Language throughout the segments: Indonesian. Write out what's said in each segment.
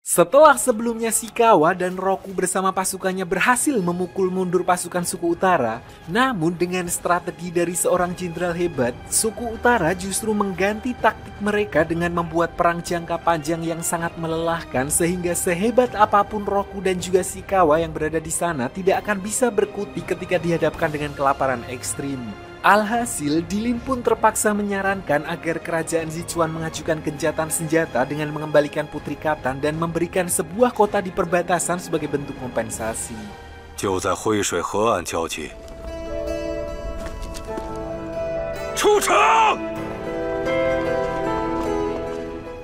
Setelah sebelumnya Shikawa dan Roku bersama pasukannya berhasil memukul mundur pasukan suku utara, namun dengan strategi dari seorang jenderal hebat, suku utara justru mengganti taktik mereka dengan membuat perang jangka panjang yang sangat melelahkan sehingga sehebat apapun Roku dan juga Shikawa yang berada di sana tidak akan bisa berkutik ketika dihadapkan dengan kelaparan ekstrim. Alhasil, Dilin pun terpaksa menyarankan agar kerajaan Sichuan mengajukan gencatan senjata dengan mengembalikan Putri Katan dan memberikan sebuah kota di perbatasan sebagai bentuk kompensasi. 就在灰水河岸交集。出城！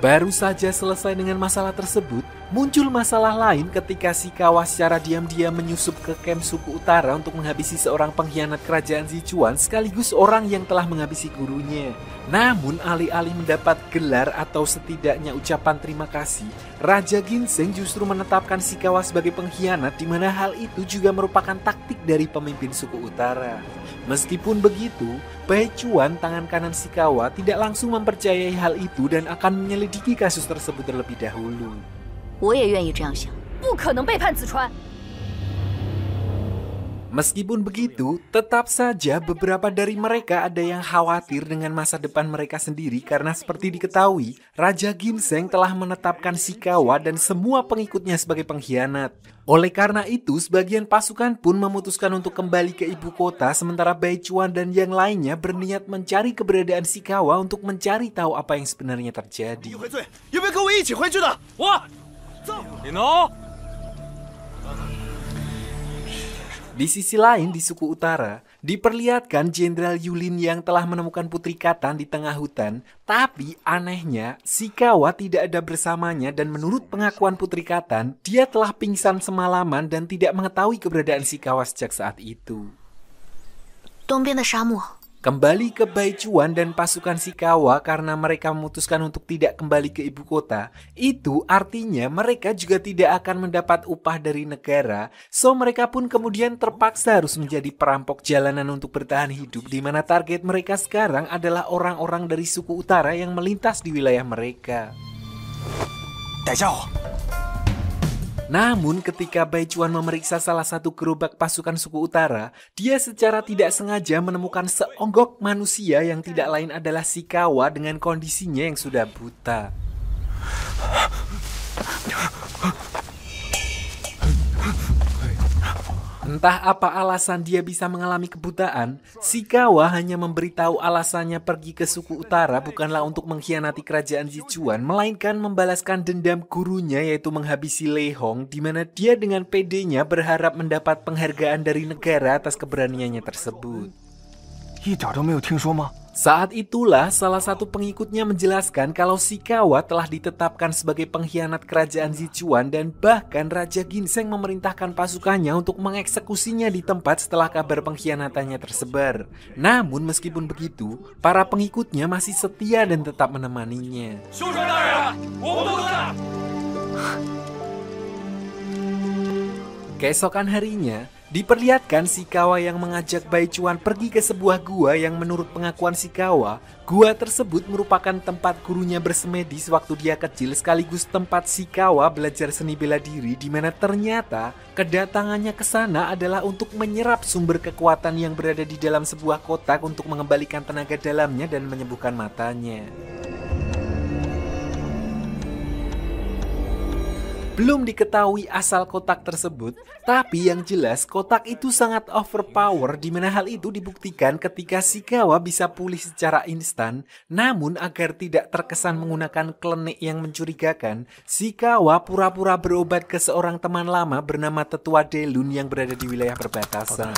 Baru saja selesai dengan masalah tersebut, muncul masalah lain ketika Shikawa secara diam-diam menyusup ke kamp suku utara untuk menghabisi seorang pengkhianat kerajaan Sichuan sekaligus orang yang telah menghabisi gurunya. Namun alih-alih mendapat gelar atau setidaknya ucapan terima kasih, Raja Ginseng justru menetapkan Shikawa sebagai pengkhianat di mana hal itu juga merupakan taktik dari pemimpin suku utara. Meskipun begitu, Bai Chuan, tangan kanan Shikawa, tidak langsung mempercayai hal itu dan akan menyelidiki kasus tersebut terlebih dahulu. 我也愿意这样想，不可能背叛子川。 Meskipun begitu, tetap saja beberapa dari mereka ada yang khawatir dengan masa depan mereka sendiri karena seperti diketahui, Raja Ginseng telah menetapkan Shikawa dan semua pengikutnya sebagai pengkhianat. Oleh karena itu, sebagian pasukan pun memutuskan untuk kembali ke ibu kota sementara Bai Chuan dan yang lainnya berniat mencari keberadaan Shikawa untuk mencari tahu apa yang sebenarnya terjadi. Di sisi lain, di suku utara, diperlihatkan Jenderal Yulin yang telah menemukan Putri Katan di tengah hutan, tapi anehnya, Shikawa tidak ada bersamanya dan menurut pengakuan Putri Katan, dia telah pingsan semalaman dan tidak mengetahui keberadaan Shikawa sejak saat itu. 东边的沙漠， Kembali ke Bai Chuan dan pasukan Shikawa karena mereka memutuskan untuk tidak kembali ke ibu kota, itu artinya mereka juga tidak akan mendapat upah dari negara, so mereka pun kemudian terpaksa harus menjadi perampok jalanan untuk bertahan hidup di mana target mereka sekarang adalah orang-orang dari suku utara yang melintas di wilayah mereka. Namun ketika Bai Chuan memeriksa salah satu gerobak pasukan suku utara, dia secara tidak sengaja menemukan seonggok manusia yang tidak lain adalah Shikawa dengan kondisinya yang sudah buta. Entah apa alasan dia bisa mengalami kebutaan, Shikawa hanya memberitahu alasannya pergi ke suku utara bukanlah untuk mengkhianati kerajaan Sichuan, melainkan membalaskan dendam gurunya yaitu menghabisi Lei Hong, di mana dia dengan pedenya berharap mendapat penghargaan dari negara atas keberaniannya tersebut. Saat itulah salah satu pengikutnya menjelaskan kalau Shikawa telah ditetapkan sebagai pengkhianat kerajaan Sichuan dan bahkan Raja Ginseng memerintahkan pasukannya untuk mengeksekusinya di tempat setelah kabar pengkhianatannya tersebar. Namun meskipun begitu, para pengikutnya masih setia dan tetap menemaninya. Keesokan harinya, diperlihatkan Shikawa yang mengajak Bai Chuan pergi ke sebuah gua yang menurut pengakuan Shikawa, gua tersebut merupakan tempat gurunya bersemedi sewaktu dia kecil sekaligus tempat Shikawa belajar seni bela diri di mana ternyata kedatangannya ke sana adalah untuk menyerap sumber kekuatan yang berada di dalam sebuah kotak untuk mengembalikan tenaga dalamnya dan menyembuhkan matanya. Belum diketahui asal kotak tersebut, tapi yang jelas kotak itu sangat overpower di mana hal itu dibuktikan ketika Shikawa bisa pulih secara instan. Namun agar tidak terkesan menggunakan klenik yang mencurigakan, Shikawa pura-pura berobat ke seorang teman lama bernama Tetua Delun yang berada di wilayah perbatasan.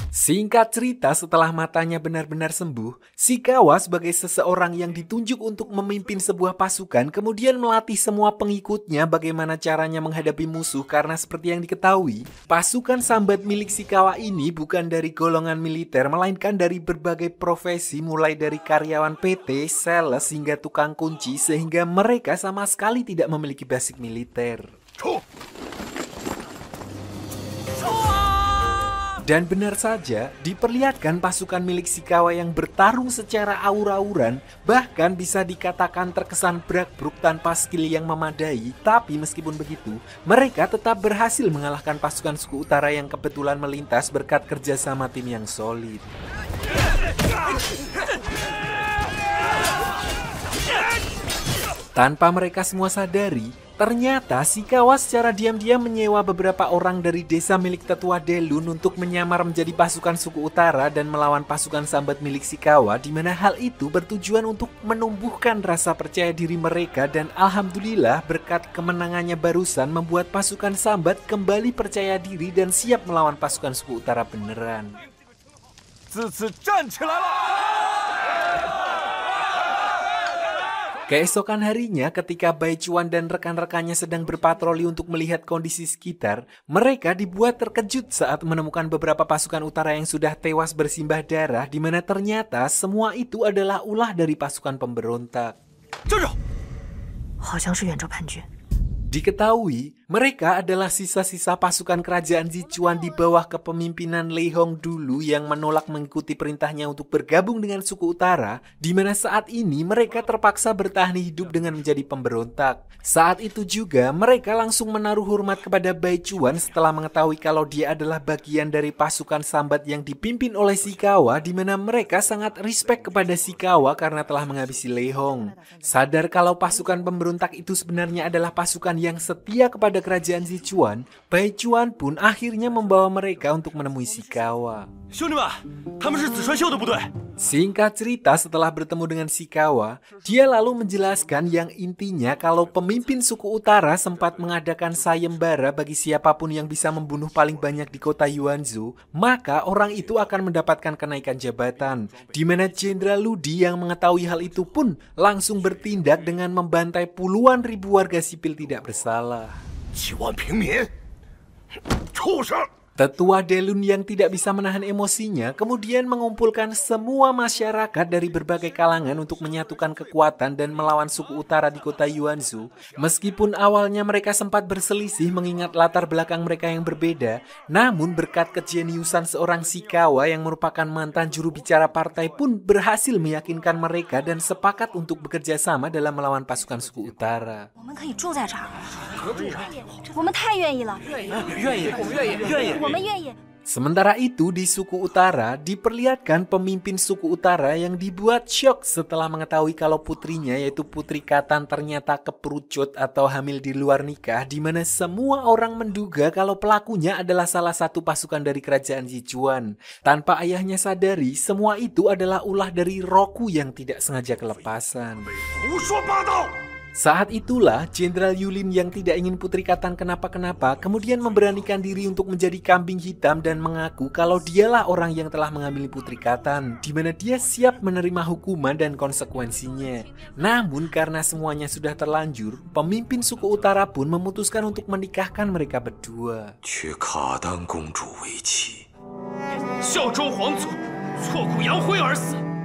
Singkat cerita, setelah matanya benar-benar sembuh, Shikawa sebagai seseorang yang ditunjuk untuk memimpin sebuah pasukan kemudian melatih semua pengikutnya bagaimana caranya menghadapi musuh karena seperti yang diketahui, pasukan sambat milik Shikawa ini bukan dari golongan militer melainkan dari berbagai profesi mulai dari karyawan PT, sales hingga tukang kunci sehingga mereka sama sekali tidak memiliki basic militer. Dan benar saja, diperlihatkan pasukan milik Shikawa yang bertarung secara aur-auran, bahkan bisa dikatakan terkesan brag-bruk tanpa skill yang memadai. Tapi meskipun begitu, mereka tetap berhasil mengalahkan pasukan suku utara yang kebetulan melintas berkat kerjasama tim yang solid. Tanpa mereka semua sadari, ternyata Shikawa secara diam-diam menyewa beberapa orang dari desa milik tetua Delun untuk menyamar menjadi pasukan suku utara dan melawan pasukan sambat milik Shikawa, di mana hal itu bertujuan untuk menumbuhkan rasa percaya diri mereka, dan alhamdulillah berkat kemenangannya barusan membuat pasukan sambat kembali percaya diri dan siap melawan pasukan suku utara beneran. Keesokan harinya ketika Bai Chuan dan rekan-rekannya sedang berpatroli untuk melihat kondisi sekitar, mereka dibuat terkejut saat menemukan beberapa pasukan utara yang sudah tewas bersimbah darah, di mana ternyata semua itu adalah ulah dari pasukan pemberontak. Diketahui, mereka adalah sisa-sisa pasukan kerajaan Sichuan di bawah kepemimpinan Lei Hong dulu yang menolak mengikuti perintahnya untuk bergabung dengan suku utara, di mana saat ini mereka terpaksa bertahan hidup dengan menjadi pemberontak. Saat itu juga, mereka langsung menaruh hormat kepada Bai Chuan setelah mengetahui kalau dia adalah bagian dari pasukan sambat yang dipimpin oleh Shikawa, di mana mereka sangat respect kepada Shikawa karena telah menghabisi Lei Hong. Sadar kalau pasukan pemberontak itu sebenarnya adalah pasukan yang setia kepada kerajaan Sichuan, Bai Chuan pun akhirnya membawa mereka untuk menemui Shikawa. Singkat cerita, setelah bertemu dengan Shikawa, dia lalu menjelaskan yang intinya kalau pemimpin suku utara sempat mengadakan sayembara bagi siapapun yang bisa membunuh paling banyak di kota Yuanzhou, maka orang itu akan mendapatkan kenaikan jabatan. Di mana Jenderal Ludi yang mengetahui hal itu pun langsung bertindak dengan membantai puluhan ribu warga sipil tidak bersalah. Tetua Delun yang tidak bisa menahan emosinya kemudian mengumpulkan semua masyarakat dari berbagai kalangan untuk menyatukan kekuatan dan melawan suku utara di kota Yuanzhou. Meskipun awalnya mereka sempat berselisih mengingat latar belakang mereka yang berbeda, namun berkat kejeniusan seorang Shikawa yang merupakan mantan juru bicara partai pun berhasil meyakinkan mereka dan sepakat untuk bekerja sama dalam melawan pasukan suku utara. Sementara itu di suku utara diperlihatkan pemimpin suku utara yang dibuat syok setelah mengetahui kalau putrinya yaitu Putri Katan ternyata keperucut atau hamil di luar nikah, di mana semua orang menduga kalau pelakunya adalah salah satu pasukan dari kerajaan Sichuan. Tanpa ayahnya sadari, semua itu adalah ulah dari Roku yang tidak sengaja kelepasan. Saat itulah Jenderal Yulin yang tidak ingin Putri Katan kenapa-kenapa kemudian memberanikan diri untuk menjadi kambing hitam dan mengaku kalau dialah orang yang telah mengambil Putri Katan, di mana dia siap menerima hukuman dan konsekuensinya. Namun karena semuanya sudah terlanjur, pemimpin suku utara pun memutuskan untuk menikahkan mereka berdua.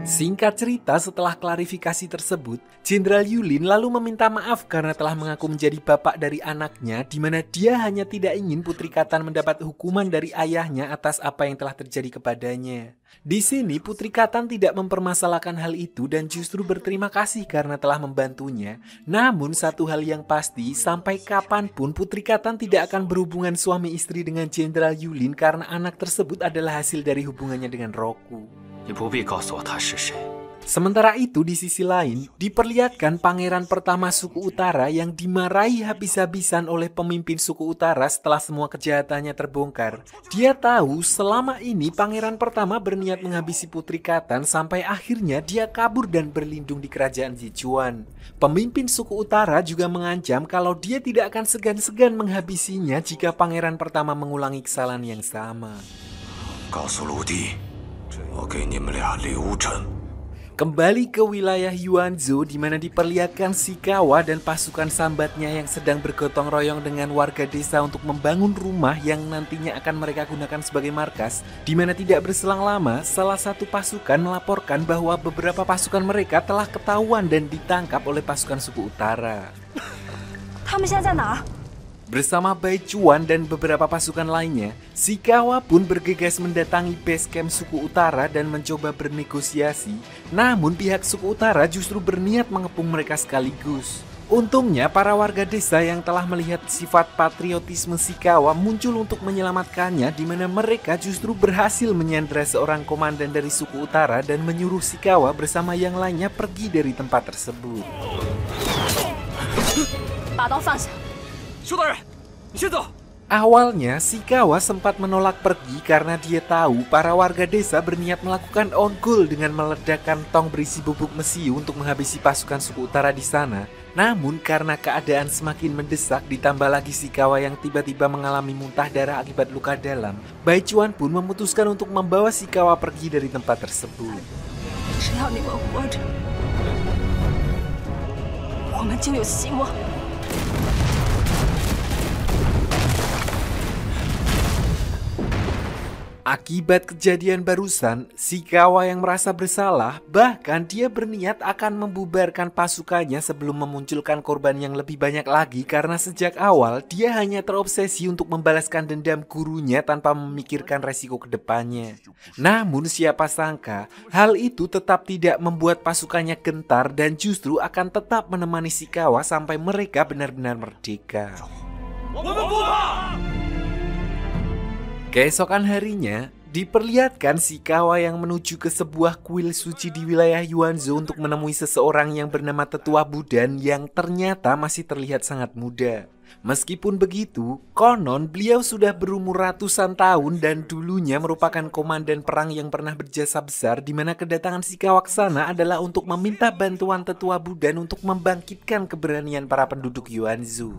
Singkat cerita, setelah klarifikasi tersebut, Jenderal Yulin lalu meminta maaf karena telah mengaku menjadi bapak dari anaknya, di mana dia hanya tidak ingin Putri Katan mendapat hukuman dari ayahnya atas apa yang telah terjadi kepadanya. Di sini Putri Katan tidak mempermasalahkan hal itu dan justru berterima kasih karena telah membantunya. Namun satu hal yang pasti, sampai kapanpun Putri Katan tidak akan berhubungan suami istri dengan Jenderal Yulin karena anak tersebut adalah hasil dari hubungannya dengan Roku. Sementara itu di sisi lain, diperlihatkan pangeran pertama suku utara yang dimarahi habis-habisan oleh pemimpin suku utara setelah semua kejahatannya terbongkar. Dia tahu selama ini pangeran pertama berniat menghabisi Putri Katan sampai akhirnya dia kabur dan berlindung di kerajaan Sichuan. Pemimpin suku utara juga mengancam kalau dia tidak akan segan-segan menghabisinya jika pangeran pertama mengulangi kesalahan yang sama. Kembali ke wilayah Yuanzhou di mana diperlihatkan Shikawa dan pasukan sambatnya yang sedang bergotong royong dengan warga desa untuk membangun rumah yang nantinya akan mereka gunakan sebagai markas, di mana tidak berselang lama salah satu pasukan melaporkan bahwa beberapa pasukan mereka telah ketahuan dan ditangkap oleh pasukan suku utara. Bersama Bai Chuan dan beberapa pasukan lainnya, Shikawa pun bergegas mendatangi base camp suku utara dan mencoba bernegosiasi. Namun pihak suku utara justru berniat mengepung mereka sekaligus. Untungnya para warga desa yang telah melihat sifat patriotisme Shikawa muncul untuk menyelamatkannya, di mana mereka justru berhasil menyandra seorang komandan dari suku utara dan menyuruh Shikawa bersama yang lainnya pergi dari tempat tersebut. 把刀放下。 修道人，你先走。 Awalnya Shikawa sempat menolak pergi karena dia tahu para warga desa berniat melakukan on goal dengan meledakkan tong berisi bubuk mesiu untuk menghabisi pasukan suku utara di sana. Namun karena keadaan semakin mendesak, ditambah lagi Shikawa yang tiba-tiba mengalami muntah darah akibat luka dalam, Bai Chuan pun memutuskan untuk membawa Shikawa pergi dari tempat tersebut. 只要你们活着，我们就有希望。 Akibat kejadian barusan, Shikawa yang merasa bersalah, bahkan dia berniat akan membubarkan pasukannya sebelum memunculkan korban yang lebih banyak lagi karena sejak awal dia hanya terobsesi untuk membalaskan dendam gurunya tanpa memikirkan resiko kedepannya. Namun siapa sangka, hal itu tetap tidak membuat pasukannya gentar dan justru akan tetap menemani Shikawa sampai mereka benar-benar merdeka. Keesokan harinya, diperlihatkan Shikawa yang menuju ke sebuah kuil suci di wilayah Yuanzhou untuk menemui seseorang yang bernama Tetua Budan yang ternyata masih terlihat sangat muda. Meskipun begitu, konon beliau sudah berumur ratusan tahun dan dulunya merupakan komandan perang yang pernah berjasa besar, di mana kedatangan Shikawa ke sana adalah untuk meminta bantuan Tetua Budan untuk membangkitkan keberanian para penduduk Yuanzhou.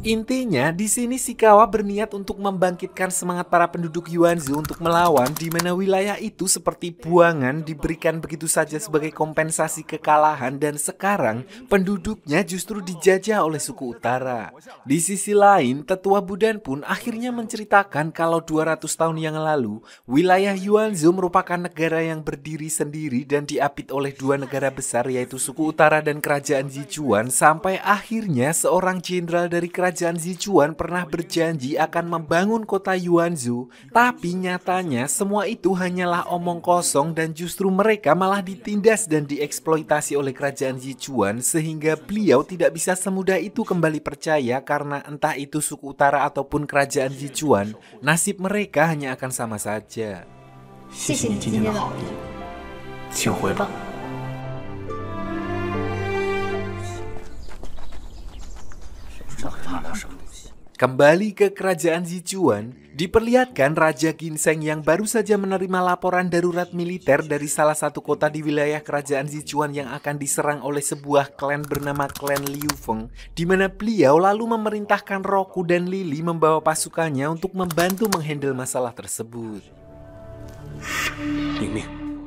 Intinya, di sini Shikawa berniat untuk membangkitkan semangat para penduduk Yuanzhou untuk melawan, di mana wilayah itu seperti buangan diberikan begitu saja sebagai kompensasi kekalahan dan sekarang penduduknya justru dijajah oleh suku utara. Di sisi lain, Tetua Budan pun akhirnya menceritakan kalau 200 tahun yang lalu, wilayah Yuanzhou merupakan negara yang berdiri sendiri dan diapit oleh dua negara besar yaitu suku utara dan kerajaan Sichuan, sampai akhirnya seorang jenderal dari kerajaan Sichuan pernah berjanji akan membangun kota Yuanzhou, tapi nyatanya semua itu hanyalah omong kosong dan justru mereka malah ditindas dan dieksploitasi oleh kerajaan Sichuan sehingga beliau tidak bisa semudah itu kembali percaya karena entah itu suku utara ataupun kerajaan Sichuan, nasib mereka hanya akan sama saja. 谢谢你今天的好意，请回吧。 Kembali ke kerajaan Sichuan, diperlihatkan Raja Ginseng yang baru saja menerima laporan darurat militer dari salah satu kota di wilayah kerajaan Sichuan yang akan diserang oleh sebuah klan bernama klan Liu Feng, di mana beliau lalu memerintahkan Roku dan Lily membawa pasukannya untuk membantu menghandle masalah tersebut.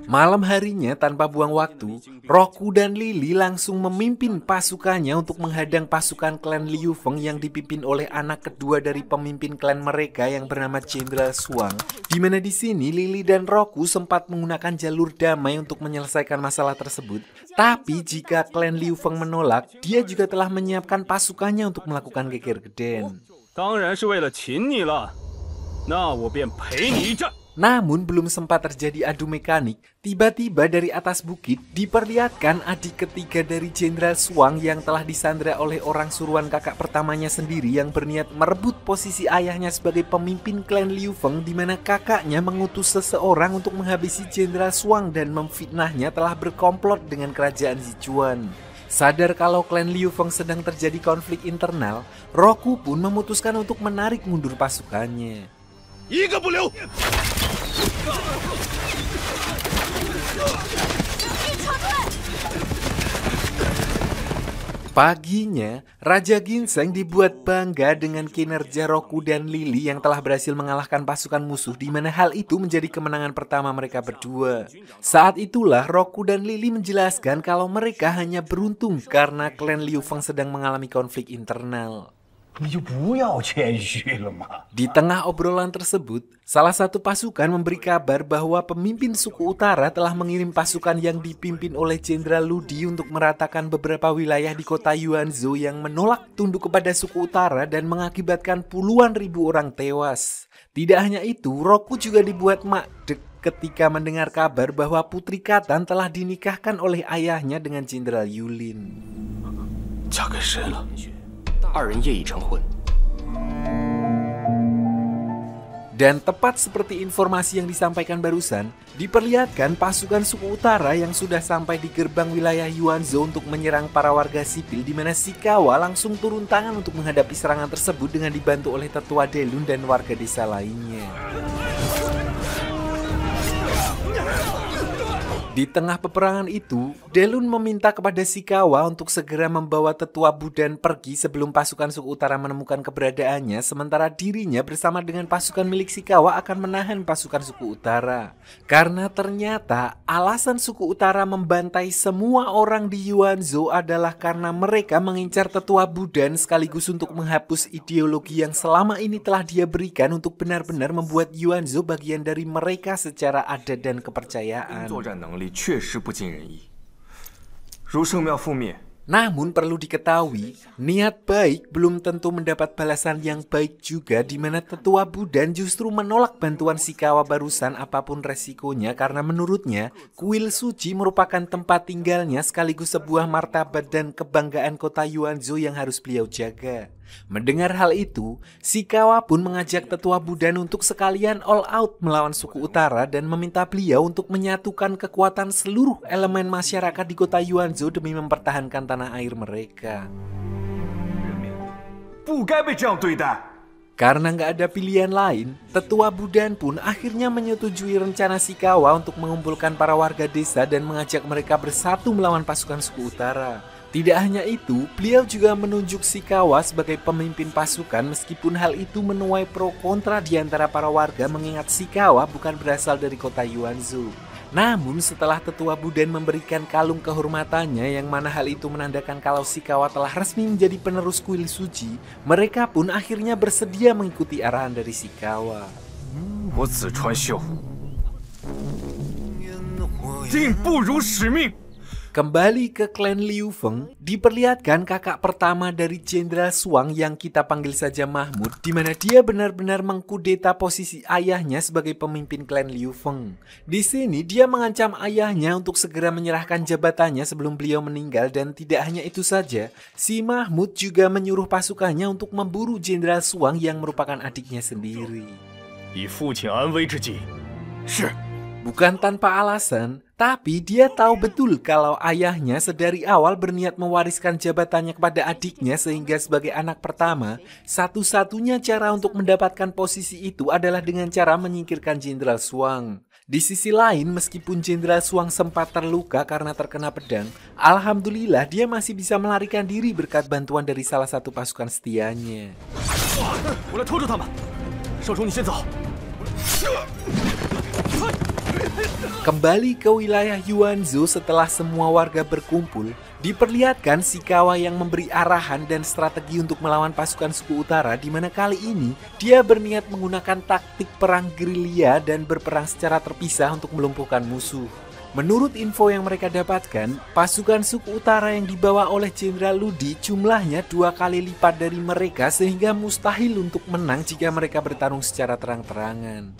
Malam harinya tanpa buang waktu, Roku dan Lily langsung memimpin pasukannya untuk menghadang pasukan klan Liu Feng yang dipimpin oleh anak kedua dari pemimpin klan mereka yang bernama Jenderal Shuang. Di mana di sini Lily dan Roku sempat menggunakan jalur damai untuk menyelesaikan masalah tersebut. Tapi jika klan Liu Feng menolak, dia juga telah menyiapkan pasukannya untuk melakukan geger geden. 当然是为了擒你了，那我便陪你一战。 Namun belum sempat terjadi adu mekanik, tiba-tiba dari atas bukit diperlihatkan adik ketiga dari Jenderal Shuang yang telah disandra oleh orang suruhan kakak pertamanya sendiri yang berniat merebut posisi ayahnya sebagai pemimpin klan Liu Feng, di mana kakaknya mengutus seseorang untuk menghabisi Jenderal Shuang dan memfitnahnya telah berkomplot dengan kerajaan Sichuan. Sadar kalau klan Liu Feng sedang terjadi konflik internal, Roku pun memutuskan untuk menarik mundur pasukannya. 一个不留！ Paginya, Raja Ginseng dibuat bangga dengan kinerja Roku dan Lily yang telah berhasil mengalahkan pasukan musuh, di mana hal itu menjadi kemenangan pertama mereka berdua. Saat itulah Roku dan Lily menjelaskan kalau mereka hanya beruntung karena klan Liu Feng sedang mengalami konflik internal. 你就不要谦虚了嘛。 Di tengah obrolan tersebut, salah satu pasukan memberi kabar bahwa pemimpin suku utara telah mengirim pasukan yang dipimpin oleh Jenderal Ludi untuk meratakan beberapa wilayah di kota Yuanzhou yang menolak tunduk kepada suku utara dan mengakibatkan puluhan ribu orang tewas. Tidak hanya itu, Roku juga dibuat makdek ketika mendengar kabar bahwa Putri Katan telah dinikahkan oleh ayahnya dengan Jenderal Yulin. 嫁给谁了？2人业已成婚。 Dan tepat seperti informasi yang disampaikan barusan, diperlihatkan pasukan suku utara yang sudah sampai di gerbang wilayah Yuanzhou untuk menyerang para warga sipil, di mana Shikawa langsung turun tangan untuk menghadapi serangan tersebut dengan dibantu oleh tetua Delun dan warga desa lainnya. Di tengah peperangan itu, Delun meminta kepada Shikawa untuk segera membawa tetua Budan pergi sebelum pasukan suku utara menemukan keberadaannya, sementara dirinya bersama dengan pasukan milik Shikawa akan menahan pasukan suku utara. Karena ternyata alasan suku utara membantai semua orang di Yuanzhou adalah karena mereka mengincar tetua Budan sekaligus untuk menghapus ideologi yang selama ini telah dia berikan untuk benar-benar membuat Yuanzhou bagian dari mereka secara adat dan kepercayaan. 作战能力确实不尽人意，如圣庙覆灭。 Namun perlu diketahui, niat baik belum tentu mendapat balasan yang baik juga, di mana tetua Budan justru menolak bantuan Shikawa barusan apapun resikonya karena menurutnya kuil suci merupakan tempat tinggalnya sekaligus sebuah martabat dan kebanggaan kota Yuanzhou yang harus beliau jaga. Mendengar hal itu, Shikawa pun mengajak tetua Budan untuk sekalian all out melawan suku utara dan meminta beliau untuk menyatukan kekuatan seluruh elemen masyarakat di kota Yuanzhou demi mempertahankan tanah air mereka. Karena nggak ada pilihan lain, tetua Budan pun akhirnya menyetujui rencana Shikawa untuk mengumpulkan para warga desa dan mengajak mereka bersatu melawan pasukan suku utara. Tidak hanya itu, beliau juga menunjuk Shikawa sebagai pemimpin pasukan meskipun hal itu menuai pro kontra di antara para warga mengingat Shikawa bukan berasal dari kota Yuanzhou. Namun setelah tetua Budan memberikan kalung kehormatannya yang mana hal itu menandakan kalau Shikawa telah resmi menjadi penerus kuil suci, mereka pun akhirnya bersedia mengikuti arahan dari Shikawa. Kembali ke klan Liu Feng, diperlihatkan kakak pertama dari Jenderal Shuang yang kita panggil saja Mahmud, di mana dia benar-benar mengkudeta posisi ayahnya sebagai pemimpin klan Liu Feng. Di sini dia mengancam ayahnya untuk segera menyerahkan jabatannya sebelum beliau meninggal, dan tidak hanya itu saja, si Mahmud juga menyuruh pasukannya untuk memburu Jenderal Shuang yang merupakan adiknya sendiri. Bukan tanpa alasan, tapi dia tahu betul kalau ayahnya sedari awal berniat mewariskan jabatannya kepada adiknya sehingga sebagai anak pertama, satu-satunya cara untuk mendapatkan posisi itu adalah dengan cara menyingkirkan Jenderal Shuang. Di sisi lain, meskipun Jenderal Shuang sempat terluka karena terkena pedang, alhamdulillah dia masih bisa melarikan diri berkat bantuan dari salah satu pasukan setianya. Kembali ke wilayah Yuanzhou setelah semua warga berkumpul, diperlihatkan Shikawa yang memberi arahan dan strategi untuk melawan pasukan suku utara, di mana kali ini dia berniat menggunakan taktik perang gerilya dan berperang secara terpisah untuk melumpuhkan musuh. Menurut info yang mereka dapatkan, pasukan suku utara yang dibawa oleh Jenderal Ludi jumlahnya 2 kali lipat dari mereka sehingga mustahil untuk menang jika mereka bertarung secara terang-terangan.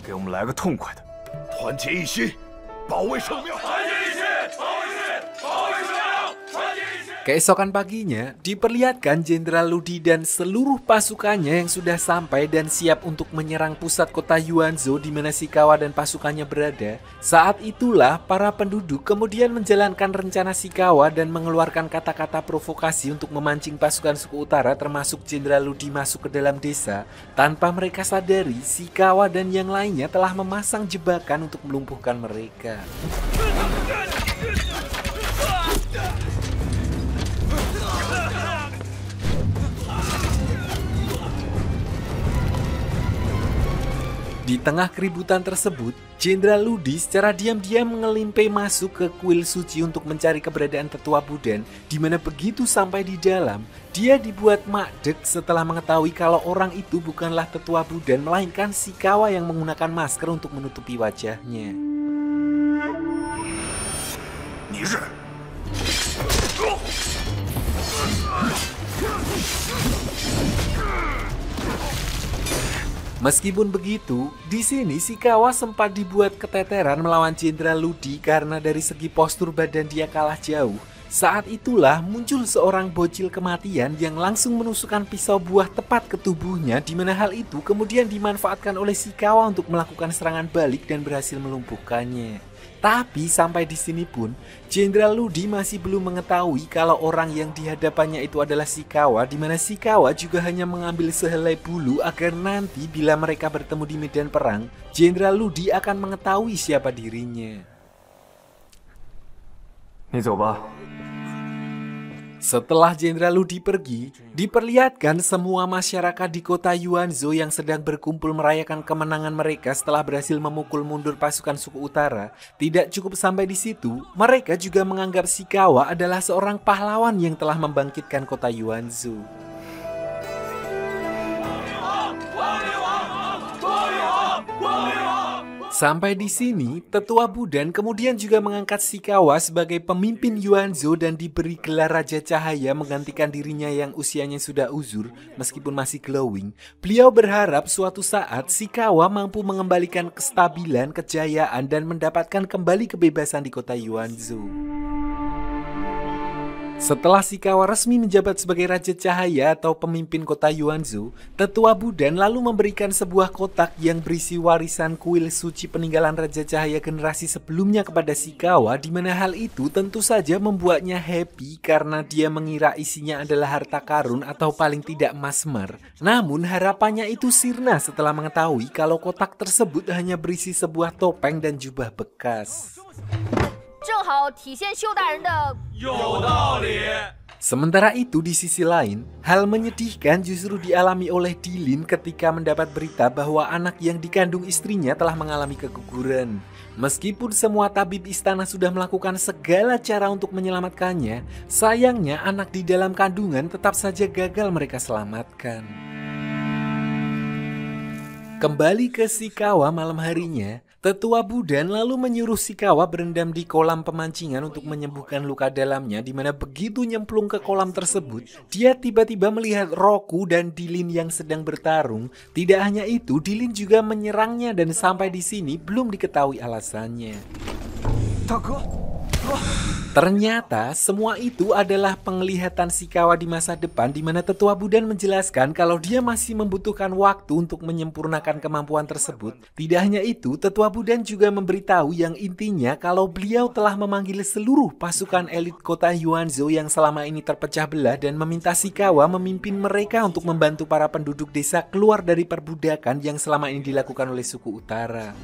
Keesokan paginya, diperlihatkan Jenderal Ludi dan seluruh pasukannya yang sudah sampai dan siap untuk menyerang pusat kota Yuanzhou di mana Shikawa dan pasukannya berada. Saat itulah para penduduk kemudian menjalankan rencana Shikawa dan mengeluarkan kata-kata provokasi untuk memancing pasukan suku utara termasuk Jenderal Ludi masuk ke dalam desa. Tanpa mereka sadari, Shikawa dan yang lainnya telah memasang jebakan untuk melumpuhkan mereka. Di tengah keributan tersebut, Jenderal Ludi secara diam-diam mengelimpai masuk ke kuil suci untuk mencari keberadaan Tetua Budan, di mana begitu sampai di dalam, dia dibuat makdek setelah mengetahui kalau orang itu bukanlah Tetua Budan, melainkan Shikawa yang menggunakan masker untuk menutupi wajahnya. Meskipun begitu, di sini Shikawa sempat dibuat keteteran melawan Jenderal Ludi karena dari segi postur badan dia kalah jauh. Saat itulah muncul seorang bocil kematian yang langsung menusukkan pisau buah tepat ke tubuhnya, di mana hal itu kemudian dimanfaatkan oleh Shikawa untuk melakukan serangan balik dan berhasil melumpuhkannya. Tapi sampai di sini pun, Jenderal Ludi masih belum mengetahui kalau orang yang di hadapannya itu adalah Shikawa, di mana Shikawa juga hanya mengambil sehelai bulu agar nanti bila mereka bertemu di medan perang, Jenderal Ludi akan mengetahui siapa dirinya. Setelah Jenderal Ludi pergi, diperlihatkan semua masyarakat di kota Yuanzhou yang sedang berkumpul merayakan kemenangan mereka setelah berhasil memukul mundur pasukan suku utara. Tidak cukup sampai di situ, mereka juga menganggap Shikawa adalah seorang pahlawan yang telah membangkitkan kota Yuanzhou. Sampai di sini, Tetua Budan kemudian juga mengangkat Shikawa sebagai pemimpin Yuanzhou dan diberi gelar Raja Cahaya menggantikan dirinya yang usianya sudah uzur meskipun masih glowing. Beliau berharap suatu saat Shikawa mampu mengembalikan kestabilan, kejayaan, dan mendapatkan kembali kebebasan di kota Yuanzhou. Setelah Shikawa resmi menjabat sebagai Raja Cahaya atau pemimpin kota Yuanzhou, Tetua Budan lalu memberikan sebuah kotak yang berisi warisan kuil suci peninggalan Raja Cahaya generasi sebelumnya kepada Shikawa, di mana hal itu tentu saja membuatnya happy karena dia mengira isinya adalah harta karun atau paling tidak masmar. Namun harapannya itu sirna setelah mengetahui kalau kotak tersebut hanya berisi sebuah topeng dan jubah bekas. Sementara itu di sisi lain, hal menyedihkan justru dialami oleh Dilin ketika mendapat berita bahwa anak yang dikandung istrinya telah mengalami keguguran. Meskipun semua tabib istana sudah melakukan segala cara untuk menyelamatkannya, sayangnya anak di dalam kandungan tetap saja gagal mereka selamatkan. Kembali ke Shikawa malam harinya, Tetua Budan lalu menyuruh Shikawa berendam di kolam pemancingan untuk menyembuhkan luka dalamnya, di mana begitu nyemplung ke kolam tersebut, dia tiba-tiba melihat Roku dan Dilin yang sedang bertarung. Tidak hanya itu, Dilin juga menyerangnya dan sampai di sini belum diketahui alasannya. Ternyata semua itu adalah penglihatan Shikawa di masa depan, di mana Tetua Budan menjelaskan kalau dia masih membutuhkan waktu untuk menyempurnakan kemampuan tersebut. Tidak hanya itu, Tetua Budan juga memberitahu yang intinya kalau beliau telah memanggil seluruh pasukan elit kota Yuanzhou yang selama ini terpecah belah dan meminta Shikawa memimpin mereka untuk membantu para penduduk desa keluar dari perbudakan yang selama ini dilakukan oleh suku utara.